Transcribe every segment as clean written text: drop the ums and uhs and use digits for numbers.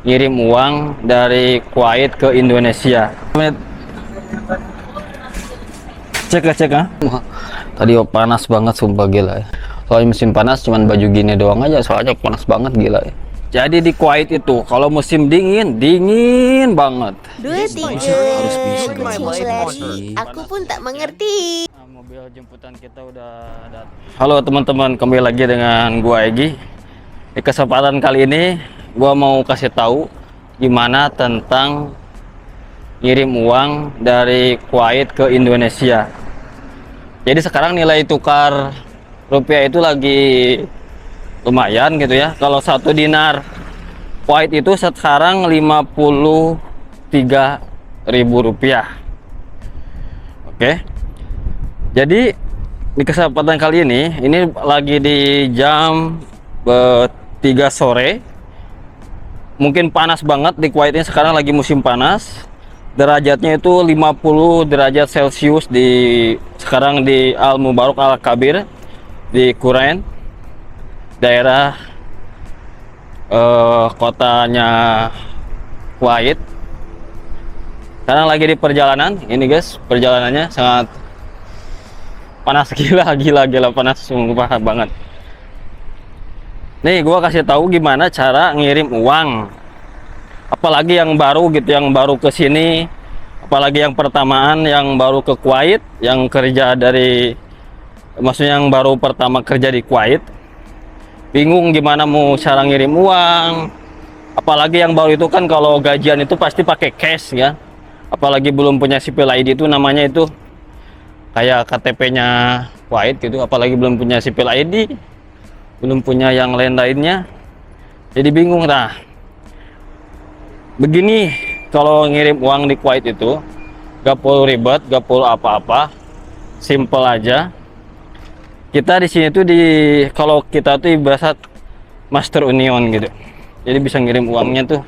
ngirim uang dari Kuwait ke Indonesia. Cek ah. Wah, tadi panas banget sumpah, gila ya. Soalnya musim panas cuman baju gini doang aja, soalnya panas banget, gila ya. Jadi di Kuwait itu kalau musim dingin, dingin banget. Dua tiga Harus bisa kucing lari, aku pun tak mengerti. Nah, mobil jemputan kita udah datang. Halo teman-teman, kembali lagi dengan gua Egi. Di kesempatan kali ini gua mau kasih tahu gimana tentang ngirim uang dari Kuwait ke Indonesia. Jadi sekarang nilai tukar rupiah itu lagi lumayan gitu ya. Kalau satu dinar Kuwait itu sekarang 53.000 rupiah. Oke. Jadi di kesempatan kali ini lagi di jam 3 sore. Mungkin panas banget di Kuwait ini, sekarang lagi musim panas. Derajatnya itu 50 derajat Celcius sekarang di Al Mubarak Al Kabir di Qurain, daerah kotanya Kuwait. Sekarang lagi di perjalanan ini guys, perjalanannya sangat panas, gila panas sumpah banget. Nih gua kasih tahu gimana cara ngirim uang, apalagi yang baru gitu, yang baru ke sini, apalagi yang pertamaan yang baru ke Kuwait, yang kerja maksudnya yang baru pertama kerja di Kuwait, bingung gimana mau cara ngirim uang. Apalagi yang baru itu kan kalau gajian itu pasti pakai cash ya, apalagi belum punya sipil ID, itu namanya itu kayak KTP-nya Kuwait gitu, apalagi belum punya sipil ID, belum punya yang lain-lainnya, jadi bingung. Nah begini, kalau ngirim uang di Kuwait itu gak perlu ribet, gak perlu apa-apa, simple aja. Kita di sini tuh kalau kita tuh ibarat Master Union gitu, jadi bisa ngirim uangnya tuh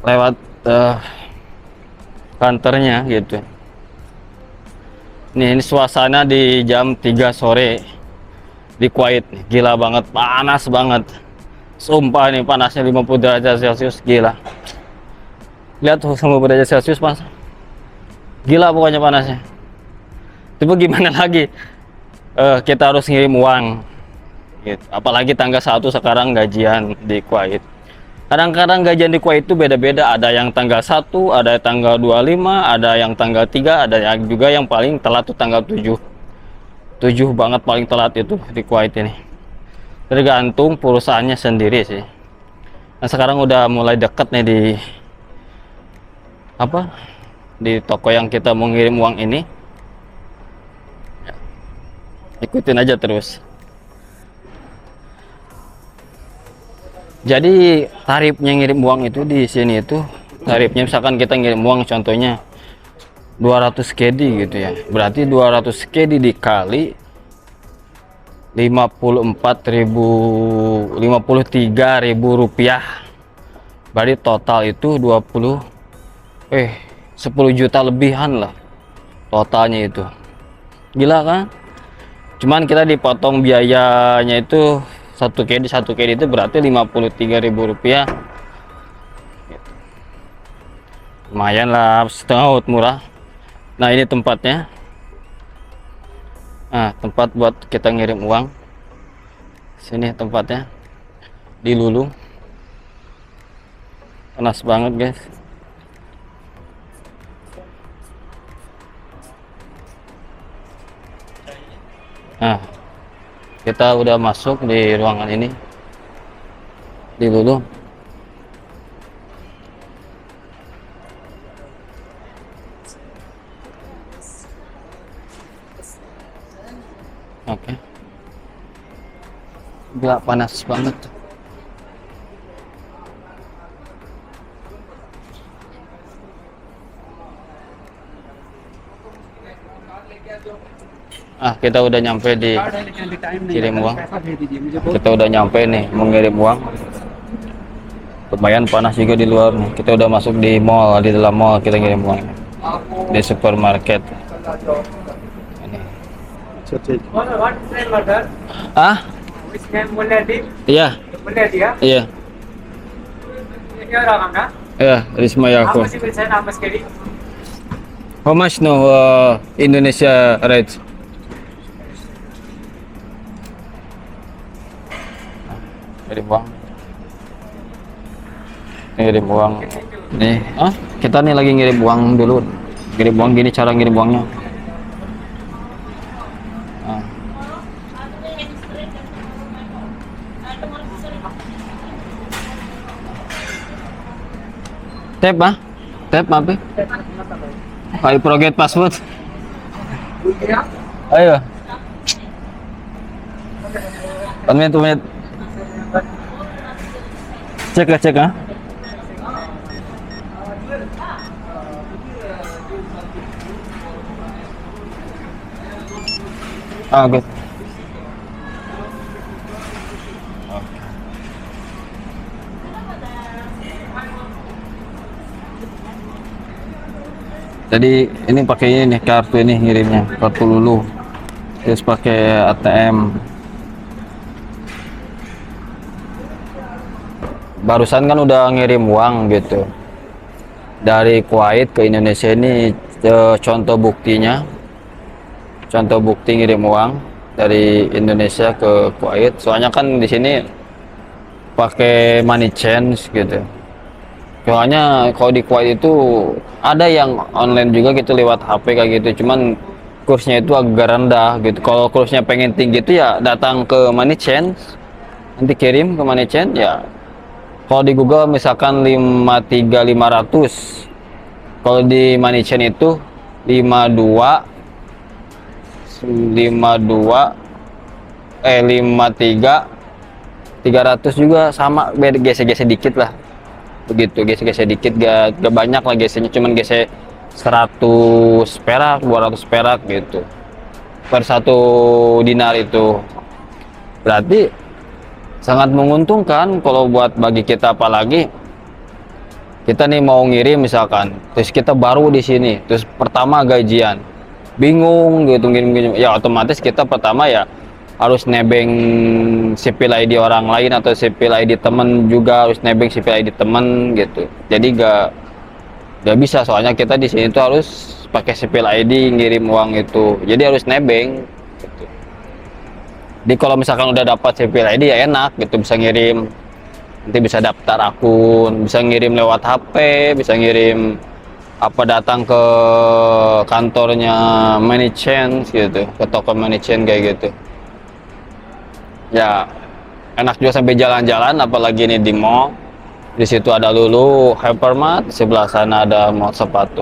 lewat kantornya gitu. Ini suasana di jam 3 sore di Kuwait, gila banget, panas banget. Sumpah nih panasnya 50 derajat Celcius, gila. Lihat tuh 50 derajat Celcius panas. Gila pokoknya panasnya. Tapi gimana lagi? Kita harus ngirim uang. Gitu. Apalagi tanggal 1 sekarang gajian di Kuwait. Kadang-kadang gajian di Kuwait itu beda-beda. Ada yang tanggal 1, ada yang tanggal 25, ada yang tanggal 3, ada yang juga yang paling telat tuh tanggal 7. 7 banget paling telat itu di Kuwait ini. Tergantung perusahaannya sendiri sih. Nah sekarang udah mulai deket nih di toko yang kita mau ngirim uang ini. Ikutin aja terus. Jadi tarifnya ngirim uang itu di sini itu tarifnya, misalkan kita ngirim uang contohnya 200 KD gitu ya, berarti 200 KD dikali 53.000 rupiah, berarti total itu 10 juta lebihan lah totalnya itu. Gila kan? Cuman kita dipotong biayanya itu 1 KD itu berarti 53.000 rupiah. Lumayan lah, setengah murah. Nah ini tempatnya. Nah, tempat buat kita ngirim uang. Sini tempatnya di Lulu. Panas banget, guys. Nah, kita udah masuk di ruangan ini. Di Lulu. Oke. Gila panas banget. Kita udah nyampe di kirim uang. Kita udah nyampe nih mengirim uang. Lumayan panas juga di luar nih. Kita udah masuk di mall, di dalam mall kita ngirim uang. Di supermarket. Ah? Iya. Iya. Yeah, Risma Yako. How much no Indonesia rate? Ngirim uang. Ngirim uang. Nih, kita nih lagi ngirim uang dulu. Ngirim uang gini cara ngirim uangnya. Tap Tap apa? I forget password. Ayo. 1 menit, 2 menit. Cek. Good. Jadi ini pakai ini kartu ini ngirimnya, kartu Lulu. Terus pakai ATM. Barusan kan udah ngirim uang gitu. Dari Kuwait ke Indonesia ini contoh buktinya. Contoh bukti ngirim uang dari Indonesia ke Kuwait. Soalnya kan di sini pakai money change gitu. Soalnya kalau di Kuwait itu ada yang online juga gitu lewat HP kayak gitu, cuman kursnya itu agak rendah gitu. Kalau kursnya pengen tinggi itu ya datang ke money change, nanti kirim ke money change ya. Kalau di Google misalkan 53.500, kalau di money change itu 52 53 300 juga sama, beda gesek-gesek dikit lah. Begitu gesek-gesek dikit, gak banyak lah geseknya, cuman gesek 100 perak 200 perak gitu per 1 dinar. Itu berarti sangat menguntungkan kalau buat bagi kita, apalagi kita nih mau ngirim misalkan, terus kita baru di sini, terus pertama gajian bingung gitu ngirim ya, otomatis kita pertama ya harus nebeng sipil ID orang lain atau sipil ID temen juga, harus nebeng sipil ID temen gitu. Jadi gak bisa, soalnya kita di sini tuh harus pakai sipil ID ngirim uang itu, jadi harus nebeng gitu. Jadi kalau misalkan udah dapat sipil ID ya enak gitu, bisa ngirim, nanti bisa daftar akun, bisa ngirim lewat HP, bisa ngirim datang ke kantornya money change gitu, ke toko money change kayak gitu. Ya enak juga sampai jalan-jalan, apalagi ini di mall. Di situ ada Lulu, Hypermart, sebelah sana ada mall sepatu.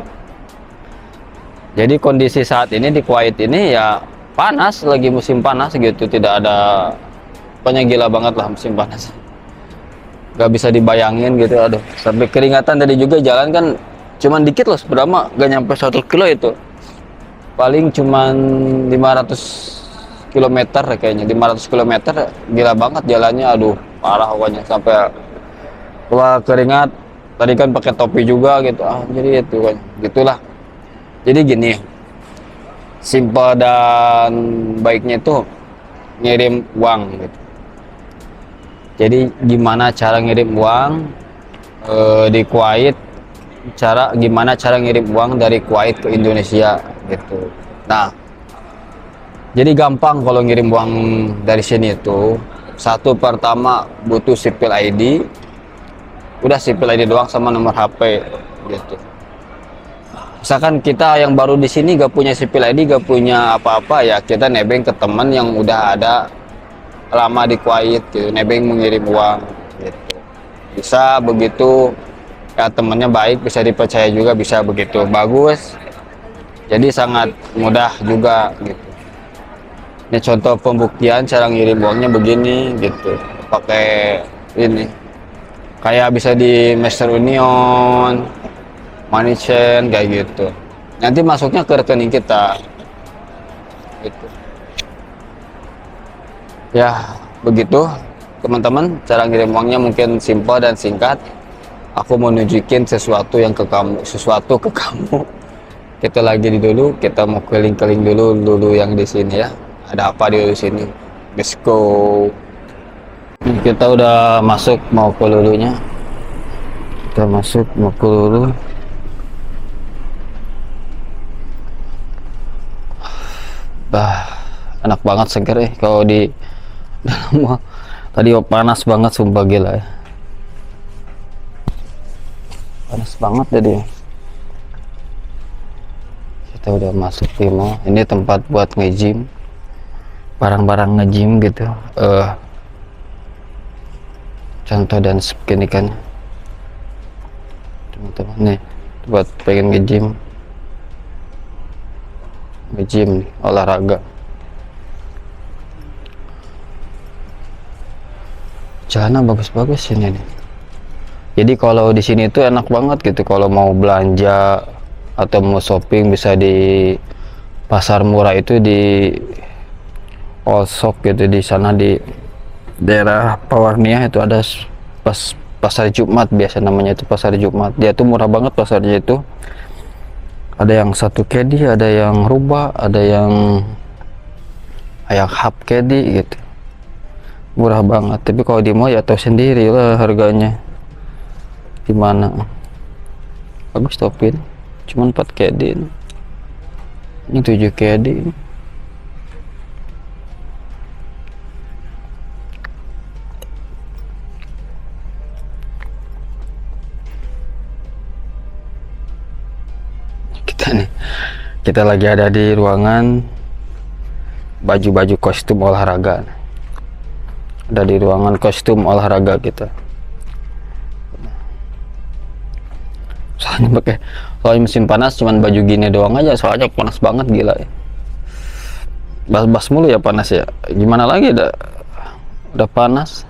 Jadi kondisi saat ini di Kuwait ini ya panas, lagi musim panas gitu, tidak ada, pokoknya gila banget lah musim panas. Gak bisa dibayangin gitu, aduh, sampai keringatan. Tadi juga jalan kan cuman dikit loh, seberapa gak nyampe 1 kilo itu, paling cuman 500 kilometer kayaknya, 500 kilometer, gila banget jalannya, aduh parah pokoknya, sampai keluar keringat. Tadi kan pakai topi juga gitu, jadi itu kan gitulah. Jadi gini, simple dan baiknya itu ngirim uang gitu. Jadi gimana cara ngirim uang di Kuwait, gimana cara ngirim uang dari Kuwait ke Indonesia gitu. Nah, jadi gampang kalau ngirim uang dari sini itu, satu pertama butuh sipil ID, udah sipil ID doang sama nomor HP gitu. Misalkan kita yang baru di sini gak punya sipil ID, gak punya apa-apa, ya kita nebeng ke teman yang udah ada lama di Kuwait gitu, nebeng mengirim uang gitu. Bisa begitu ya, temennya baik, bisa dipercaya juga, bisa begitu, bagus. Jadi sangat mudah juga gitu. Ini contoh pembuktian cara ngirim uangnya begini gitu, pakai ini kayak bisa di Western Union, Money Chain kayak gitu. Nanti masuknya ke rekening kita gitu. Ya begitu teman-teman, cara ngirim uangnya mungkin simpel dan singkat. Aku mau nunjukin sesuatu ke kamu. Kita lagi di dulu, kita mau keliling-keliling dulu yang di sini ya. Ada apa di sini? Let's go. Kita udah masuk, mau ke Lulunya. Kita masuk maku dulu. Bah, enak banget seger kalau di dalam mall. Tadi panas banget sumpah gila ya. Panas banget jadi. Kita udah masuk di mall. Ini tempat buat nge-gym. Barang-barang nge-gym gitu. Contoh dan skin kan. Teman-teman nih buat pengen nge-gym. Nge-gym olahraga. Celana bagus-bagus ini nih. Jadi kalau di sini tuh enak banget gitu kalau mau belanja atau mau shopping bisa di pasar murah itu di Allshop gitu, di sana di daerah Pawarnia itu ada pasar Jumat biasa namanya, itu pasar Jumat. Dia tuh murah banget pasarnya itu. Ada yang satu kedi, ada yang rubah, ada yang half kedi gitu. Murah banget. Tapi kalau di mall ya tahu sendiri lah harganya gimana. Bagus topin cuman 4 kedi ini 7 kedi. Kita lagi ada di ruangan baju-baju kostum olahraga. Ada di ruangan kostum olahraga kita. Soalnya pakai, soalnya musim panas cuman baju gini doang aja, soalnya panas banget gila ya. Bas-bas mulu ya panas ya. Gimana lagi, udah panas.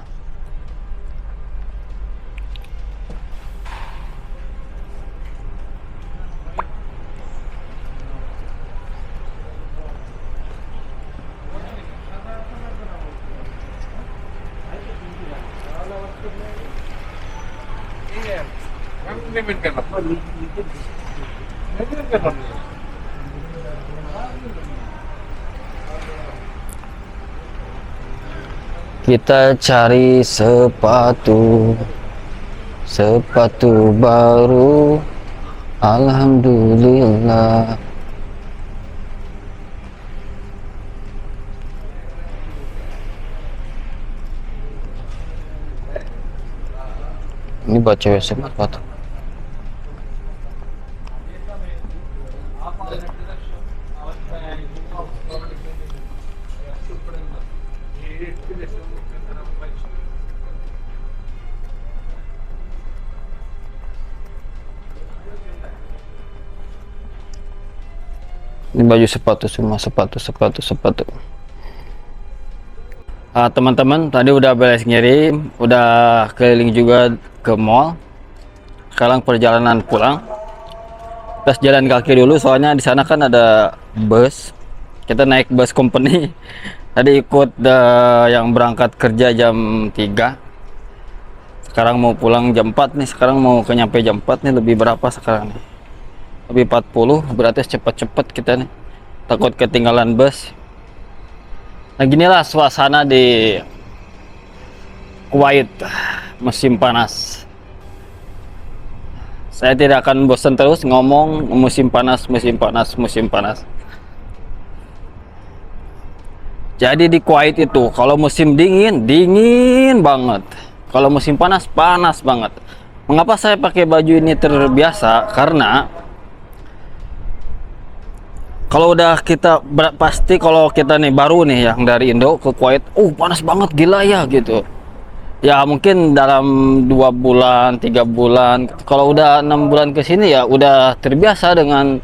Kita cari sepatu baru, alhamdulillah. Ini buat cewek sepatu. Ini baju sepatu semua, sepatu. Teman-teman, tadi udah beres ngirim, udah keliling juga ke mall. Sekarang perjalanan pulang. Terus jalan kaki dulu, soalnya di sana kan ada bus. Kita naik bus company. Tadi ikut yang berangkat kerja jam 3. Sekarang mau pulang jam 4 nih. Sekarang mau nyampe jam 4 nih. Lebih berapa sekarang nih? Lebih 40, berarti cepet-cepet kita nih, takut ketinggalan bus. Nah ginilah suasana di Kuwait musim panas. Saya tidak akan bosan terus ngomong musim panas. Jadi di Kuwait itu kalau musim dingin banget, kalau musim panas banget. Mengapa saya pakai baju ini terbiasa? Karena kalau udah kita pasti kalau kita nih baru nih yang dari Indo ke Kuwait, panas banget gila ya gitu. Ya mungkin dalam 2 bulan, 3 bulan. Kalau udah 6 bulan ke sini ya udah terbiasa dengan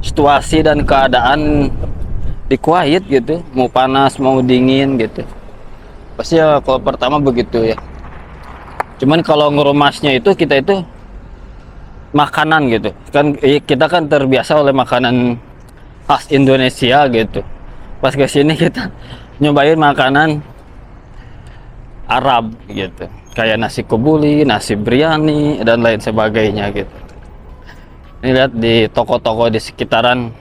situasi dan keadaan di Kuwait gitu. Mau panas, mau dingin gitu. Pasti ya kalau pertama begitu ya. Cuman kalau ngerumasnya itu kita itu makanan gitu. Kan kita kan terbiasa oleh makanan khas Indonesia gitu. Pas ke sini kita nyobain makanan Arab gitu, kayak nasi kebuli, nasi biryani dan lain sebagainya gitu. Ini lihat di toko-toko di sekitaran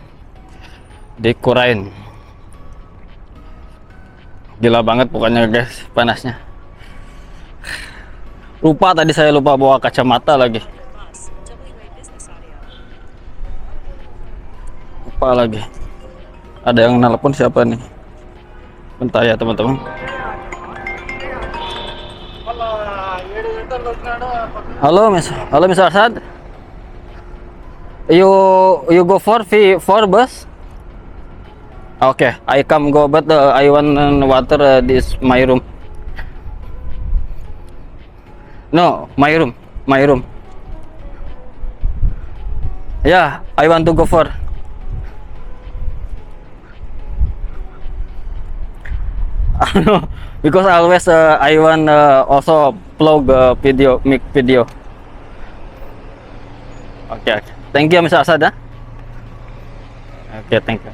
di Kurain. Gila banget pokoknya guys panasnya. Lupa tadi saya lupa bawa kacamata lagi. Lupa lagi. Ada yang nelpon siapa nih? Bentar ya teman-teman. Halo Miss Arsad. You go for bus? Okay, I come go but I want water this my room. No, my room. Yeah, I want to go for. No, because always I want also vlog video, make video. Okay. Thank you, Mr. Asad. Okay, thank you.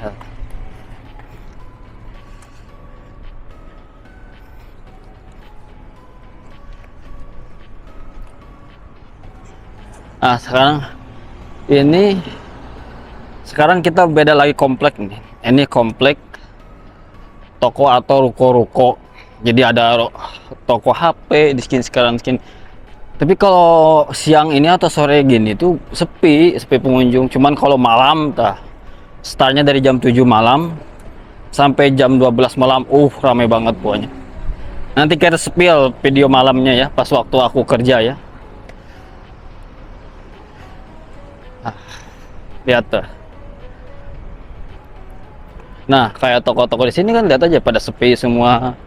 Nah, sekarang kita beda lagi komplek nih. Ini komplek toko atau ruko-ruko. Jadi ada toko HP di skin. Tapi kalau siang ini atau sore gini tuh sepi pengunjung. Cuman kalau malam startnya dari jam 7 malam sampai jam 12 malam, ramai banget pokoknya. Nanti kita spill video malamnya ya, pas waktu aku kerja ya. Lihat tuh. Nah, kayak toko-toko di sini kan lihat aja pada sepi semua.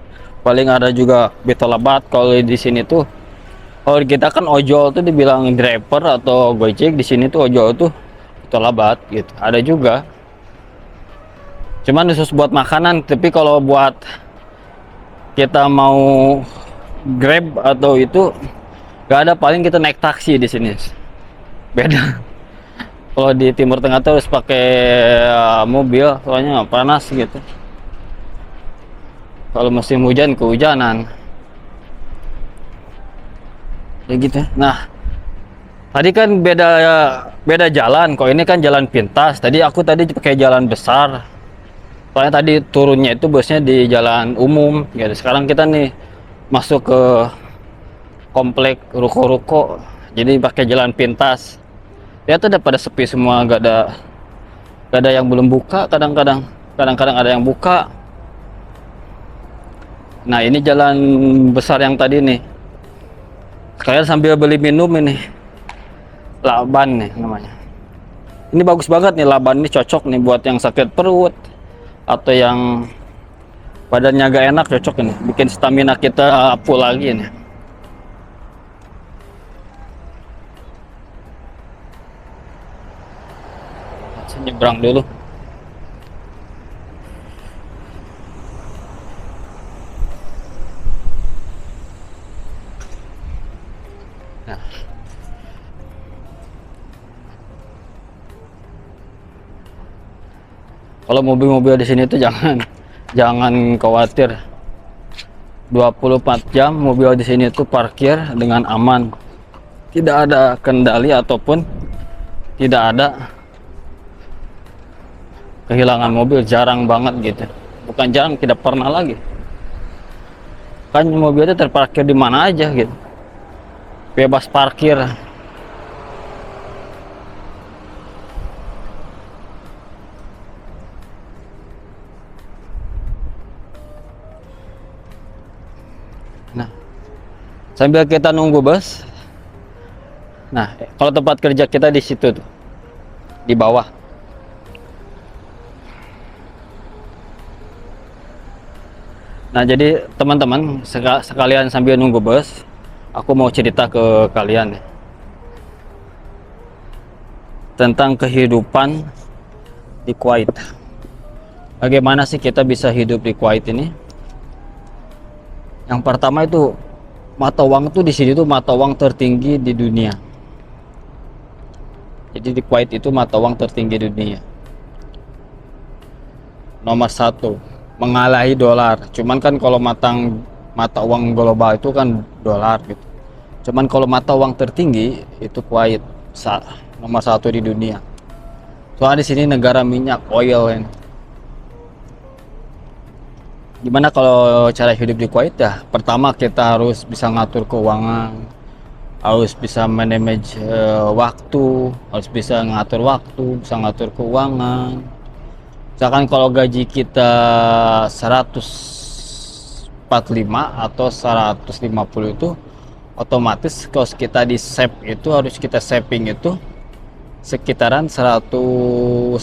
Paling ada juga Betolabat. Kalau di sini tuh, kalau kita kan ojol tuh dibilang driver atau Gojek, di sini tuh ojol tuh Betolabat gitu. Ada juga. Cuman khusus buat makanan, tapi kalau buat kita mau Grab atau itu gak ada, paling kita naik taksi di sini. Beda. Kalau di Timur Tengah tuh harus pakai mobil, soalnya panas gitu. Kalau musim hujan kehujanan. Ya gitu. Nah, tadi kan beda jalan. Kok ini kan jalan pintas. Tadi aku pakai jalan besar. Soalnya tadi turunnya itu busnya di jalan umum. Gitu. Sekarang kita nih masuk ke komplek ruko-ruko. Jadi pakai jalan pintas. Lihat tuh udah pada sepi semua, gak ada yang belum buka, kadang-kadang ada yang buka. Nah, ini jalan besar yang tadi nih. Sekalian sambil beli minum ini. Laban nih namanya. Ini bagus banget nih, Laban ini cocok nih buat yang sakit perut atau yang badannya gak enak, cocok ini. Bikin stamina kita full lagi nih. Nyebrang dulu. Nah. Kalau mobil-mobil di sini tuh jangan khawatir. 24 jam mobil di sini tuh parkir dengan aman. Tidak ada kendali ataupun tidak ada kehilangan mobil, jarang banget gitu. Bukan jarang, tidak pernah lagi. Kan mobilnya terparkir di mana aja gitu. Bebas parkir. Nah, sambil kita nunggu bus. Nah, kalau tempat kerja kita di situ tuh. Di bawah. Nah, jadi teman-teman sekalian sambil nunggu bus, aku mau cerita ke kalian tentang kehidupan di Kuwait. Bagaimana sih kita bisa hidup di Kuwait ini? Yang pertama itu mata uang tuh di sini tuh mata uang tertinggi di dunia. Jadi di Kuwait itu mata uang tertinggi di dunia. Nomor 1. Mengalahi dolar. Cuman kan kalau mata uang global itu kan dolar gitu. Cuman kalau mata uang tertinggi itu Kuwait, nomor 1 di dunia. Soalnya di sini negara minyak oil ini. Gimana kalau cara hidup di Kuwait ya? Pertama kita harus bisa ngatur keuangan. harus bisa manage waktu, harus bisa ngatur waktu, bisa ngatur keuangan. Misalkan kalau gaji kita 145 atau 150 itu otomatis kalau kita di save itu harus kita saving itu sekitaran 110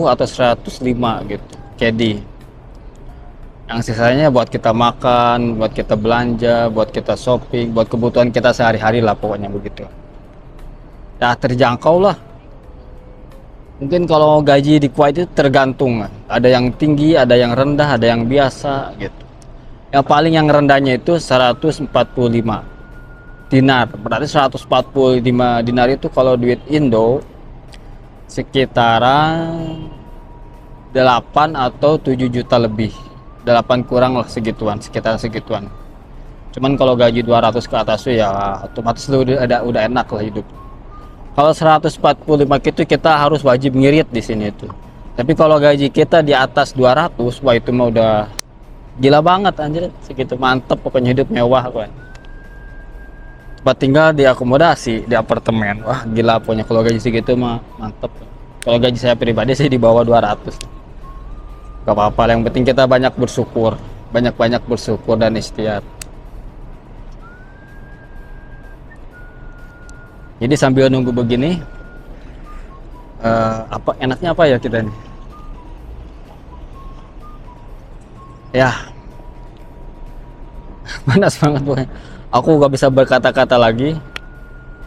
atau 105 gitu. Jadi yang sisanya buat kita makan, buat kita belanja, buat kita shopping, buat kebutuhan kita sehari-hari lah, pokoknya begitu. Ya terjangkau lah. Mungkin kalau gaji di Kuwait itu tergantung, ada yang tinggi, ada yang rendah, ada yang biasa gitu. Yang paling yang rendahnya itu 145 dinar. Berarti 145 dinar itu kalau duit Indo sekitaran 8 atau 7 juta lebih. 8 kurang lah segituan, sekitar segituan. Cuman kalau gaji 200 ke atas tuh ya otomatis udah enak lah hidup. Kalau 145 itu kita harus wajib ngirit di sini tuh. Tapi kalau gaji kita di atas 200, wah itu mah udah gila banget anjir, segitu mantep pokoknya, hidup mewah kan. Tempat tinggal di akomodasi, di apartemen. Wah, gila pokoknya kalau gaji segitu mah mantep. Kalau gaji saya pribadi sih di bawah 200. Gak apa-apa, yang penting kita banyak bersyukur, banyak-banyak bersyukur dan ikhtiar. Jadi sambil nunggu begini, apa enaknya apa ya kita nih? Ya, panas banget pokoknya. Aku gak bisa berkata-kata lagi.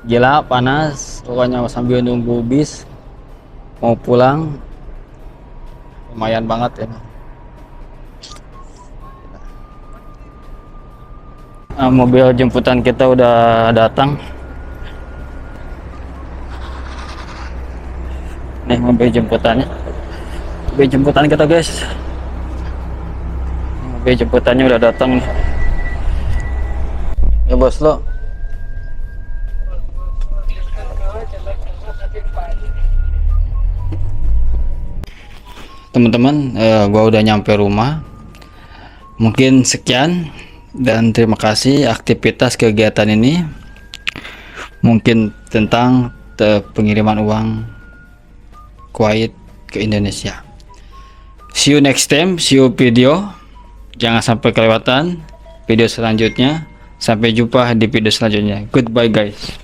Gila, panas. Pokoknya sambil nunggu bis mau pulang, lumayan banget ya. Mobil jemputan kita udah datang. Nih mobil jemputannya. Mobil jemputan kita guys. Mobil jemputannya udah datang nih. Ya bos lo. Teman-teman, gua udah nyampe rumah. Mungkin sekian dan terima kasih aktivitas kegiatan ini. Mungkin tentang pengiriman uang Kuwait ke Indonesia. See you next time, see you video. Jangan sampai kelewatan video selanjutnya. Sampai jumpa di video selanjutnya. Goodbye guys.